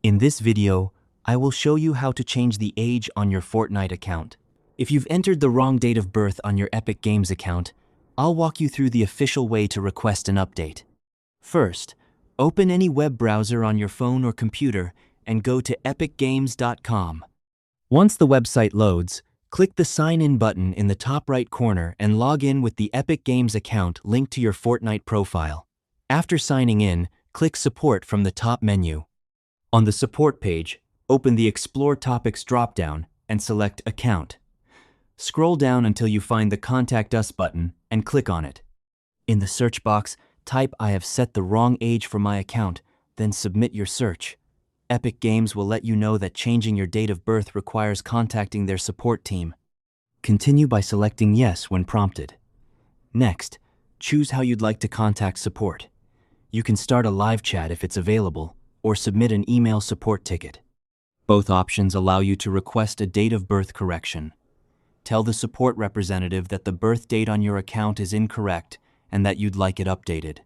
In this video, I will show you how to change the age on your Fortnite account. If you've entered the wrong date of birth on your Epic Games account, I'll walk you through the official way to request an update. First, open any web browser on your phone or computer and go to epicgames.com. Once the website loads, click the Sign In button in the top right corner and log in with the Epic Games account linked to your Fortnite profile. After signing in, click Support from the top menu. On the Support page, open the Explore Topics dropdown and select Account. Scroll down until you find the Contact Us button and click on it. In the search box, type "I have set the wrong age for my account," then submit your search. Epic Games will let you know that changing your date of birth requires contacting their support team. Continue by selecting Yes when prompted. Next, choose how you'd like to contact support. You can start a live chat if it's available, or submit an email support ticket. Both options allow you to request a date of birth correction. Tell the support representative that the birth date on your account is incorrect and that you'd like it updated.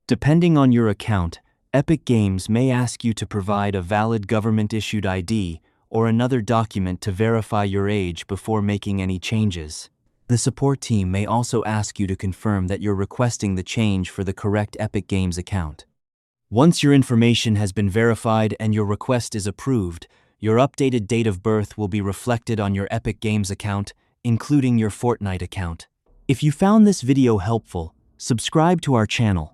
Depending on your account, Epic Games may ask you to provide a valid government-issued ID or another document to verify your age before making any changes. The support team may also ask you to confirm that you're requesting the change for the correct Epic Games account. Once your information has been verified and your request is approved, your updated date of birth will be reflected on your Epic Games account, including your Fortnite account. If you found this video helpful, subscribe to our channel